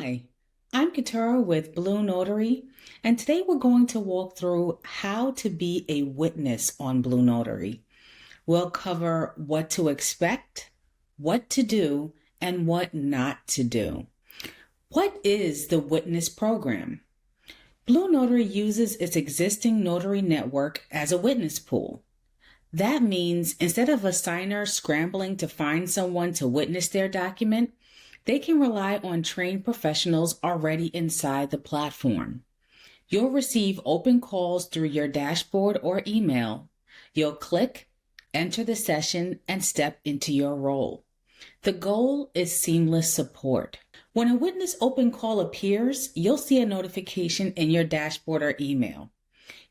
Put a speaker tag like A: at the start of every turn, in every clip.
A: Hi, I'm Katura with BlueNotary, and today we're going to walk through how to be a witness on BlueNotary. We'll cover what to expect, what to do, and what not to do. What is the witness program? BlueNotary uses its existing notary network as a witness pool. That means instead of a signer scrambling to find someone to witness their document, they can rely on trained professionals already inside the platform. You'll receive open calls through your dashboard or email. You'll click, enter the session, and step into your role. The goal is seamless support. When a witness open call appears, you'll see a notification in your dashboard or email.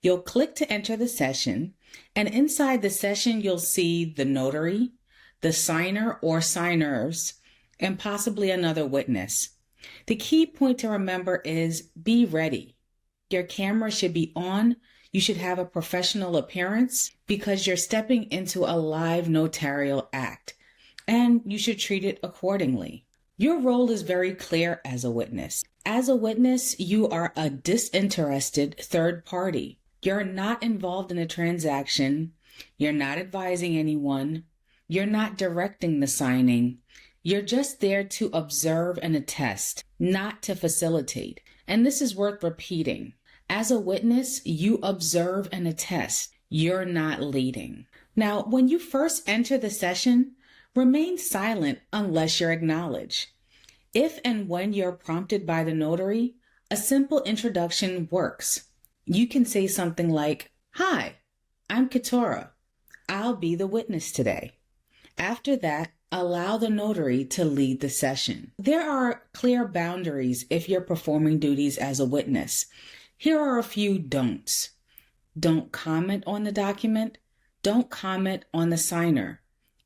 A: You'll click to enter the session, and inside the session, you'll see the notary, the signer or signers, and possibly another witness. The key point to remember is be ready. Your camera should be on. You should have a professional appearance because you're stepping into a live notarial act, and you should treat it accordingly. Your role is very clear as a witness. As a witness, you are a disinterested third party. You're not involved in a transaction. You're not advising anyone. You're not directing the signing. You're just there to observe and attest, not to facilitate. And this is worth repeating. As a witness, you observe and attest. You're not leading. Now, when you first enter the session, remain silent unless you're acknowledged. If and when you're prompted by the notary, a simple introduction works. You can say something like, "Hi, I'm Katura. I'll be the witness today." After that, allow the notary to lead the session. There are clear boundaries if you're performing duties as a witness. Here are a few don'ts. Don't comment on the document. Don't comment on the signer.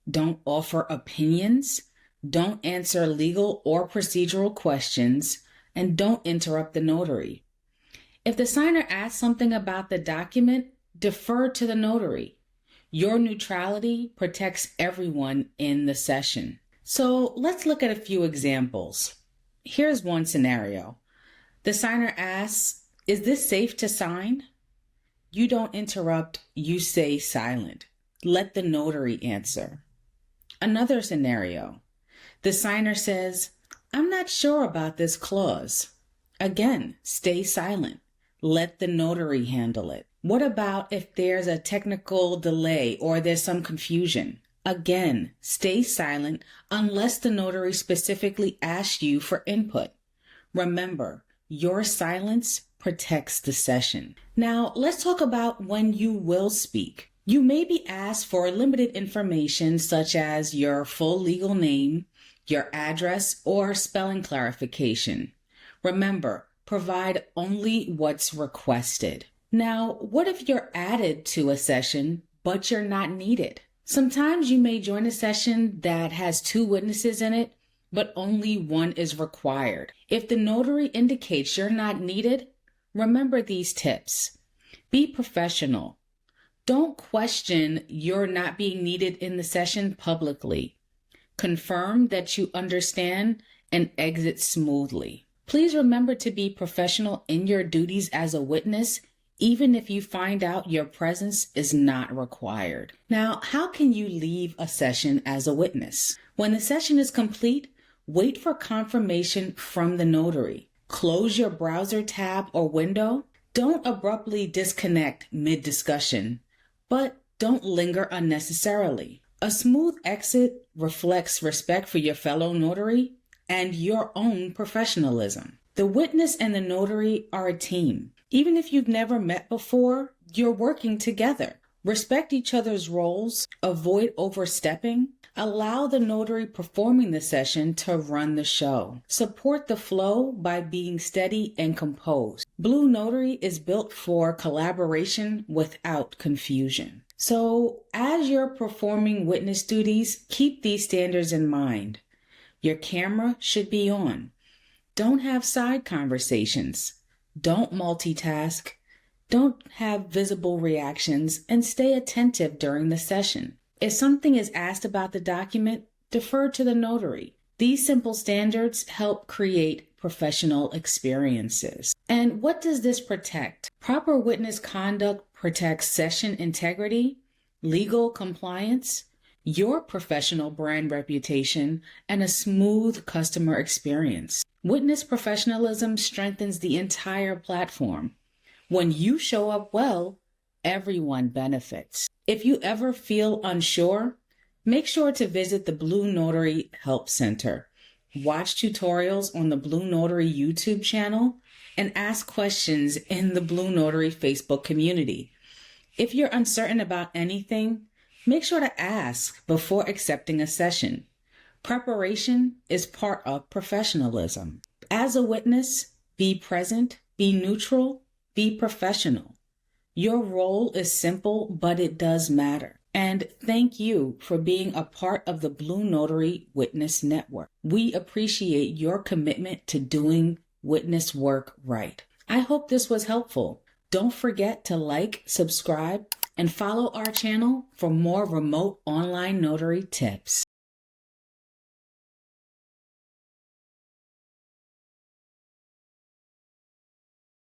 A: Don't offer opinions. Don't answer legal or procedural questions. And don't interrupt the notary. If the signer asks something about the document, defer to the notary. Your neutrality protects everyone in the session. So let's look at a few examples. Here's one scenario. The signer asks, "Is this safe to sign?" You don't interrupt, you stay silent. Let the notary answer. Another scenario. The signer says, "I'm not sure about this clause." Again, stay silent. Let the notary handle it. What about if there's a technical delay or there's some confusion? Again, stay silent unless the notary specifically asks you for input. Remember, your silence protects the session. Now, let's talk about when you will speak. You may be asked for limited information such as your full legal name, your address, or spelling clarification. Remember, provide only what's requested. Now, what if you're added to a session, but you're not needed? Sometimes you may join a session that has 2 witnesses in it, but only one is required. If the notary indicates you're not needed, remember these tips. Be professional. Don't question you're not being needed in the session publicly. Confirm that you understand and exit smoothly. Please remember to be professional in your duties as a witness, even if you find out your presence is not required. Now, how can you leave a session as a witness? When the session is complete, wait for confirmation from the notary. Close your browser tab or window. Don't abruptly disconnect mid-discussion, but don't linger unnecessarily. A smooth exit reflects respect for your fellow notary and your own professionalism. The witness and the notary are a team. Even if you've never met before, you're working together. Respect each other's roles, avoid overstepping, allow the notary performing the session to run the show. Support the flow by being steady and composed. BlueNotary is built for collaboration without confusion. So, as you're performing witness duties, keep these standards in mind. Your camera should be on. Don't have side conversations. Don't multitask. Don't have visible reactions, and stay attentive during the session. If something is asked about the document, defer to the notary. These simple standards help create professional experiences. And what does this protect? Proper witness conduct protects session integrity, legal compliance, your professional brand reputation, and a smooth customer experience. Witness professionalism strengthens the entire platform. When you show up well, everyone benefits. If you ever feel unsure, make sure to visit the BlueNotary Help Center. Watch tutorials on the BlueNotary YouTube channel and ask questions in the BlueNotary Facebook community. If you're uncertain about anything, make sure to ask before accepting a session. Preparation is part of professionalism. As a witness, be present, be neutral, be professional. Your role is simple, but it does matter. And thank you for being a part of the BlueNotary Witness Network. We appreciate your commitment to doing witness work right. I hope this was helpful. Don't forget to like, subscribe, and follow our channel for more remote online notary tips.